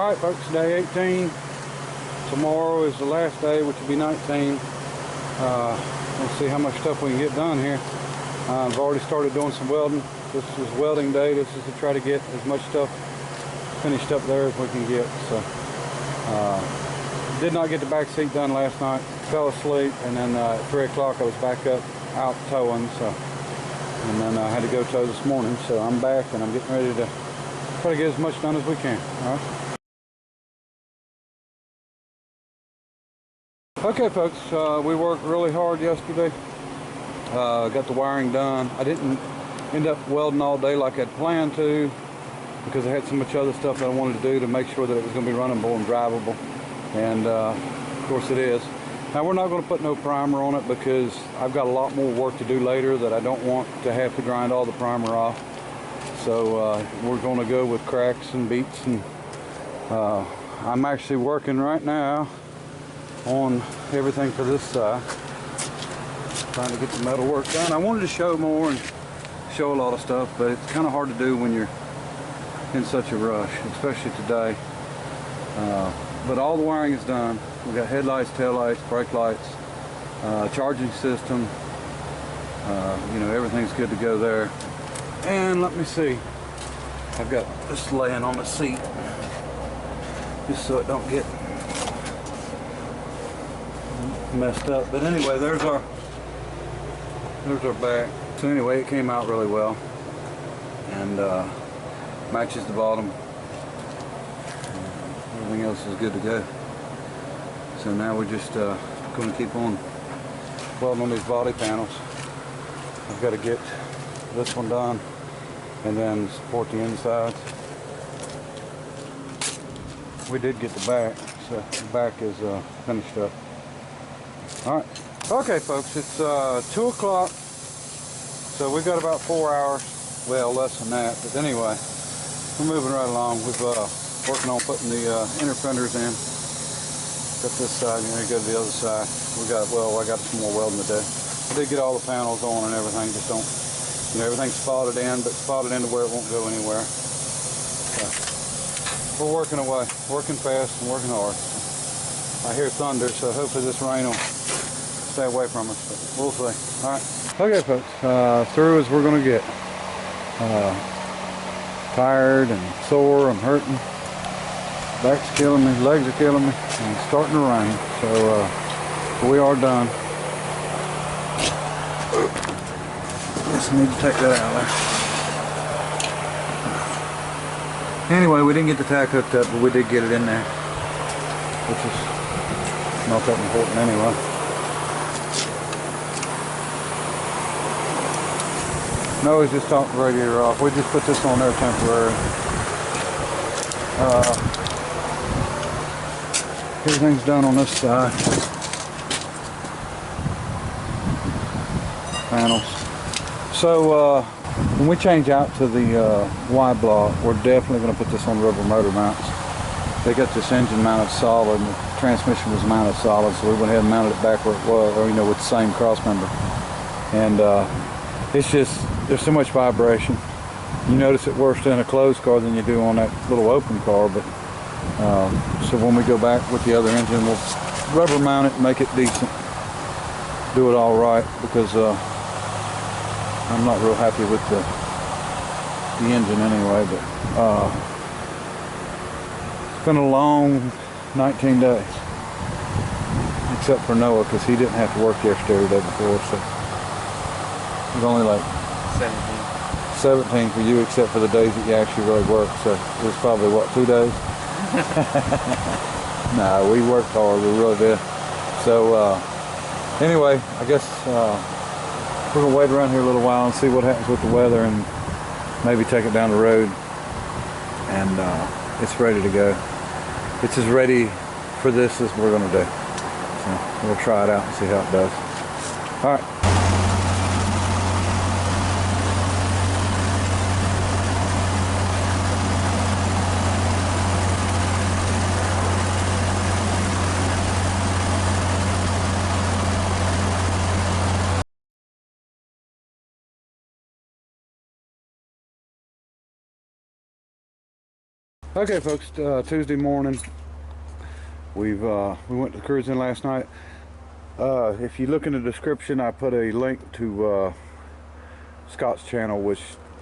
Alright folks, day 18. Tomorrow is the last day, which will be 19. Let's see how much stuff we can get done here. I've already started doing some welding. This is welding day. This is to try to get as much stuff finished up there as we can get. So, did not get the back seat done last night. Fell asleep, and then at 3 o'clock I was back up out towing. So, and then I had to go tow this morning. So I'm back and I'm getting ready to try to get as much done as we can. All right. Okay folks, we worked really hard yesterday. Got the wiring done. I didn't end up welding all day like I'd planned to, because I had so much other stuff that I wanted to do to make sure that it was going to be runnable and drivable. And of course it is. Now we're not going to put no primer on it because I've got a lot more work to do later that I don't want to have to grind all the primer off. So we're going to go with cracks and beats. And I'm actually working right now on everything for this side, trying to get the metal work done. I wanted to show more and show a lot of stuff, but it's kind of hard to do when you're in such a rush, especially today. But all the wiring is done. We got headlights, taillights, brake lights, charging system. You know, everything's good to go there. And let me see, I've got this laying on the seat just so it don't get messed up. But anyway, there's our back. So anyway, it came out really well and matches the bottom. Everything else is good to go. So now we're just going to keep on welding on these body panels. I've got to get this one done and then support the insides. We did get the back, so the back is finished up. Alright, okay folks, it's 2 o'clock, so we've got about 4 hours, well less than that, but anyway, we're moving right along. We've working on putting the inner fenders in. Got this side, and then go to the other side. I got some more welding to do. I did get all the panels on and everything, just don't, you know, everything's spotted in, but spotted into where it won't go anywhere. So, we're working away, working fast and working hard. I hear thunder, so hopefully this rain will stay away from us, but we'll see. All right. Okay, folks, through as we're going to get. Tired and sore, I'm hurting. Back's killing me, legs are killing me, and it's starting to rain. So we are done. Guess I need to take that out of there. Anyway, we didn't get the tack hooked up, but we did get it in there, which is not that important anyway. No, he's just topped the radiator off. We just put this on there temporary. Everything's done on this side. Panels. So when we change out to the Y block, we're definitely going to put this on rubber motor mounts. They got this engine mounted solid, and the transmission was mounted solid, so we went ahead and mounted it back where it was, or you know, with the same cross member. And it's just, there's so much vibration. You notice it worse in a closed car than you do on that little open car, but so when we go back with the other engine, we'll rubber mount it and make it decent. Do it all right, because I'm not real happy with the engine anyway, but it's been a long 19 days. Except for Noah, because he didn't have to work yesterday or the day before, so it was only like 17 for you, except for the days that you actually really worked. So it was probably, what, 2 days? Nah, we worked hard, we really did. So anyway, I guess we're going to wait around here a little while and see what happens with the weather, and maybe take it down the road. And it's ready to go. It's as ready for this as we're going to do. So we'll try it out and see how it does. All right. Okay, folks, Tuesday morning. We went to cruising last night. If you look in the description, I put a link to Scott's channel, which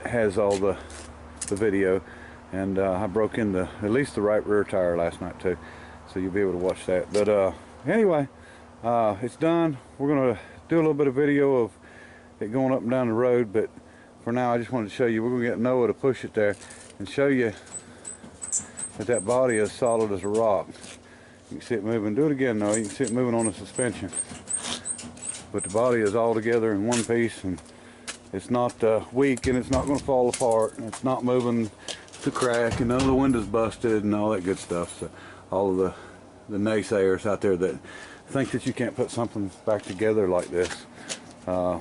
has all the video, and I broke in at least the right rear tire last night too, so you'll be able to watch that. But anyway, it's done. We're gonna do a little bit of video of it going up and down the road, but for now I just wanted to show you. We're gonna get Noah to push it there and show you that body is solid as a rock. You can see it moving. Do it again, Noah. You can see it moving on the suspension, but the body is all together in one piece, and it's not weak, and it's not going to fall apart, and it's not moving to crack, and none of the windows busted and all that good stuff. So all of the naysayers out there that think that you can't put something back together like this, I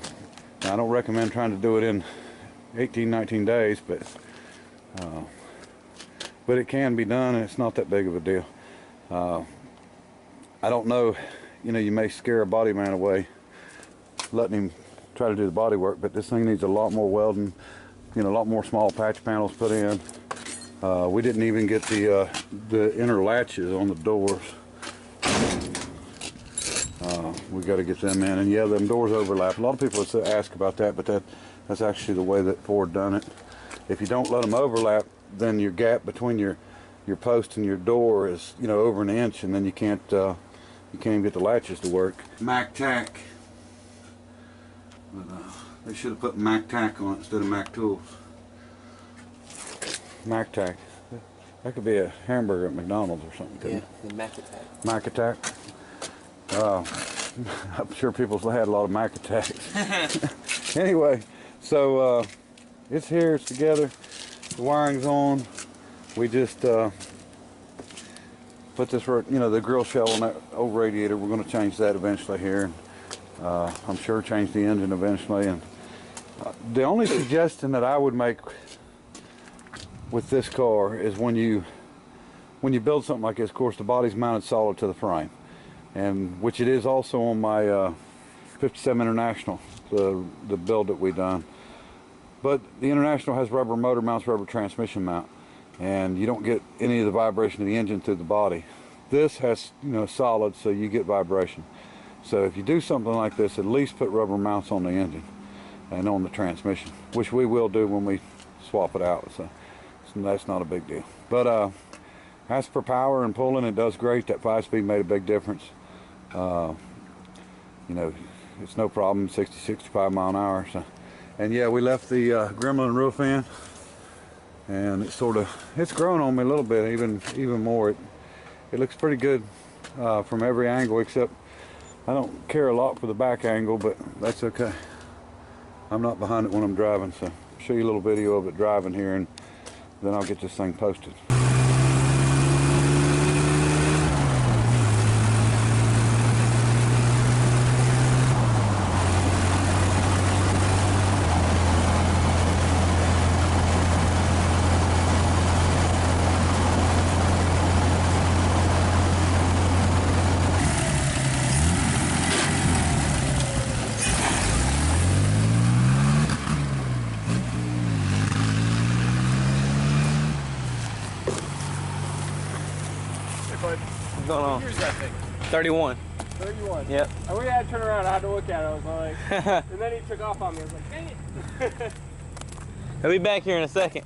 don't recommend trying to do it in 18-19 days, but it can be done, and it's not that big of a deal. I don't know, you know, you may scare a body man away letting him try to do the body work, but this thing needs a lot more welding, you know, a lot more small patch panels put in. We didn't even get the inner latches on the doors. We got to get them in, and yeah, them doors overlap. A lot of people ask about that, but that's actually the way that Ford done it. If you don't let them overlap, then your gap between your post and your door is, you know, over an inch, and then you can't even get the latches to work. Mac tack. But, they should have put Mac tack on it instead of Mac tools. Mac tack. That could be a hamburger at McDonald's or something. Yeah, the Mac attack. Mac attack. I'm sure people had a lot of Mac attacks. Anyway, so it's here, it's together. The wiring's on. We just put this, you know, the grill shell on that old radiator. We're going to change that eventually here. I'm sure change the engine eventually. And the only suggestion that I would make with this car is when you build something like this, of course, the body's mounted solid to the frame, and which it is also on my 57 International, the build that we done. But the International has rubber motor mounts, rubber transmission mount, and you don't get any of the vibration of the engine through the body. This has, you know, solid, so you get vibration. So if you do something like this, at least put rubber mounts on the engine and on the transmission, which we will do when we swap it out. So that's not a big deal. But as for power and pulling, it does great. That 5-speed made a big difference. You know, it's no problem, 60, 65 mile an hour. So. And yeah, we left the Gremlin roof in, and it's grown on me a little bit, even more. It looks pretty good from every angle, except I don't care a lot for the back angle, but that's okay. I'm not behind it when I'm driving, so I'll show you a little video of it driving here, and then I'll get this thing posted. What's going on? Here's that thing. 31. 31. Yep. And we had to turn around. I had to look at it. I was like, and then he took off on me. I was like, dang it. He'll be back here in a second.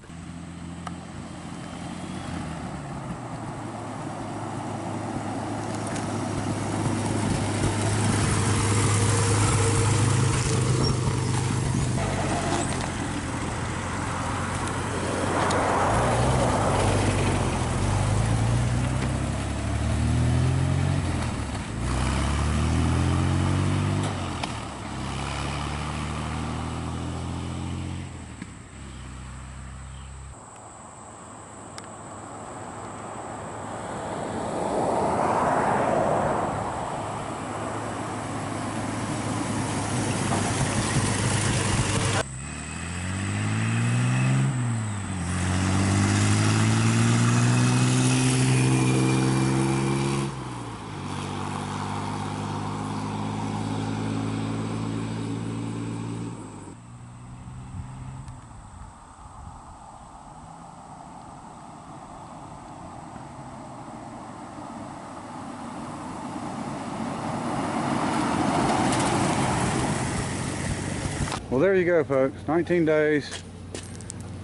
Well, there you go, folks. 19 days.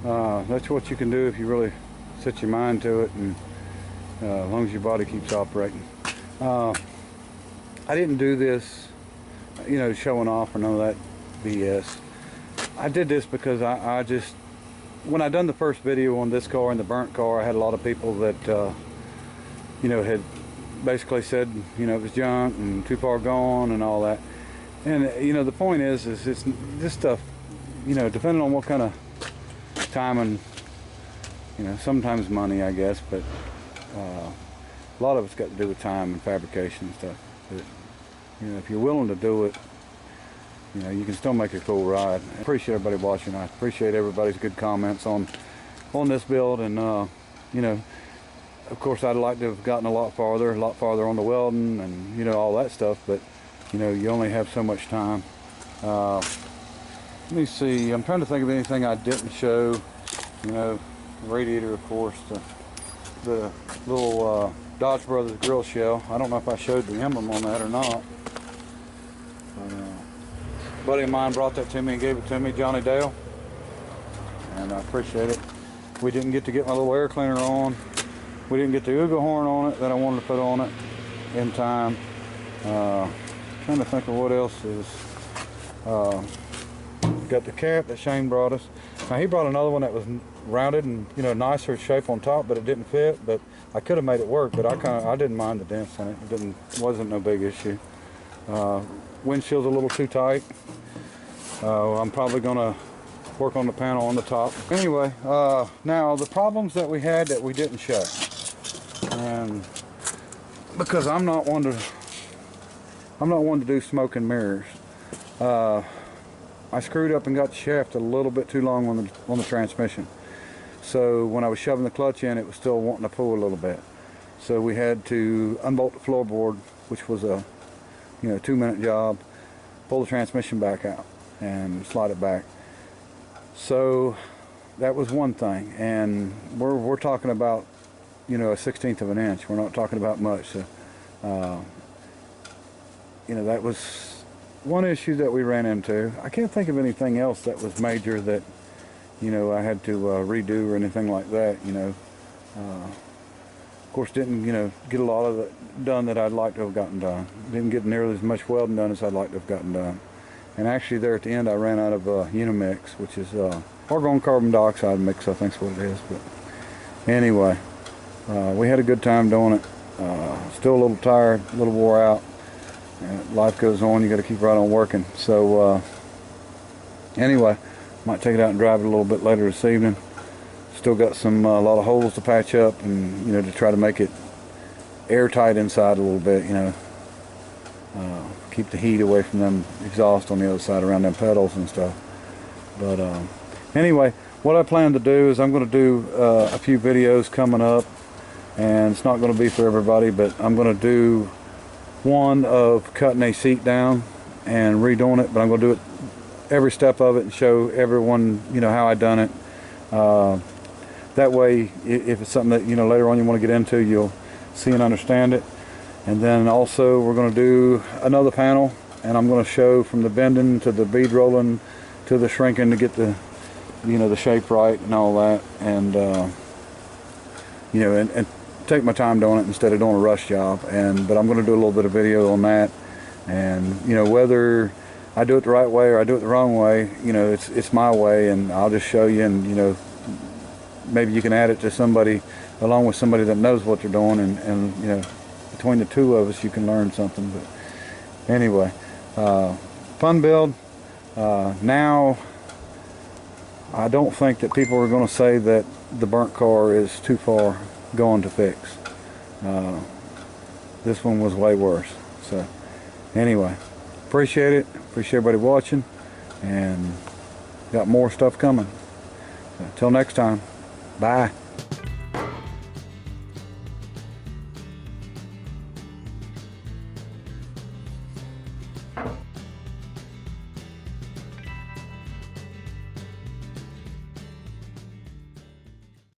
That's what you can do if you really set your mind to it, and as long as your body keeps operating. I didn't do this, you know, showing off or none of that BS. I did this because I just, when I done the first video on this car and the burnt car, I had a lot of people that, you know, had basically said, you know, it was junk and too far gone and all that. And, you know, the point is it's this stuff, you know, depending on what kind of time and, you know, sometimes money, I guess, but a lot of it's got to do with time and fabrication and stuff. But, you know, if you're willing to do it, you know, you can still make a cool ride. I appreciate everybody watching. I appreciate everybody's good comments on this build, and you know, of course I'd like to have gotten a lot farther on the welding and, you know, all that stuff, but you know, you only have so much time. Let me see, I'm trying to think of anything I didn't show. You know, radiator, of course, the little Dodge Brothers grill shell. I don't know if I showed the emblem on that or not. A buddy of mine brought that to me and gave it to me, Johnny Dale, and I appreciate it. We didn't get to get my little air cleaner on. We didn't get the Uga horn on it that I wanted to put on it in time. Trying to think of what else is. Got the cap that Shane brought us. Now he brought another one that was rounded and, you know, nicer shape on top, but it didn't fit. But I could have made it work, but I didn't mind the dents in it. It wasn't no big issue. Windshield's a little too tight. I'm probably gonna work on the panel on the top. Anyway, now the problems that we had that we didn't show, and because I'm not one to do smoke and mirrors. I screwed up and got the shaft a little bit too long on the transmission. So when I was shoving the clutch in, it was still wanting to pull a little bit. So we had to unbolt the floorboard, which was a, you know, 2-minute job, pull the transmission back out and slide it back. So that was one thing, and we're talking about, you know, a 1/16 of an inch. We're not talking about much. So, you know, that was one issue that we ran into. I can't think of anything else that was major that, you know, I had to redo or anything like that. You know, of course, didn't, you know, get a lot of it done that I'd like to have gotten done. Didn't get nearly as much welding done as I'd like to have gotten done. And actually, there at the end, I ran out of Unimix, which is argon carbon dioxide mix, I think is what it is. But anyway, we had a good time doing it. Still a little tired, a little wore out. Life goes on, you got to keep right on working. So anyway, might take it out and drive it a little bit later this evening. Still got some a lot of holes to patch up, and, you know, to try to make it airtight inside a little bit, you know, keep the heat away from them exhaust on the other side around them pedals and stuff. But anyway, what I plan to do is I'm going to do a few videos coming up, and it's not going to be for everybody, but I'm going to do one of cutting a seat down and redoing it, but I'm going to do it every step of it and show everyone, you know, how I done it. That way, if it's something that, you know, later on you want to get into, you'll see and understand it. And then also we're going to do another panel, and I'm going to show from the bending to the bead rolling to the shrinking to get the, you know, the shape right and all that, and you know, and take my time doing it instead of doing a rush job. But I'm going to do a little bit of video on that, and, you know, whether I do it the right way or I do it the wrong way, you know, it's my way, and I'll just show you, and, you know, maybe you can add it to somebody, along with somebody that knows what they're doing, and you know, between the two of us you can learn something. But anyway, fun build. Now I don't think that people are going to say that the burnt car is too far gone to fix. This one was way worse. So anyway, appreciate it. Appreciate everybody watching, and got more stuff coming. So, until next time, bye.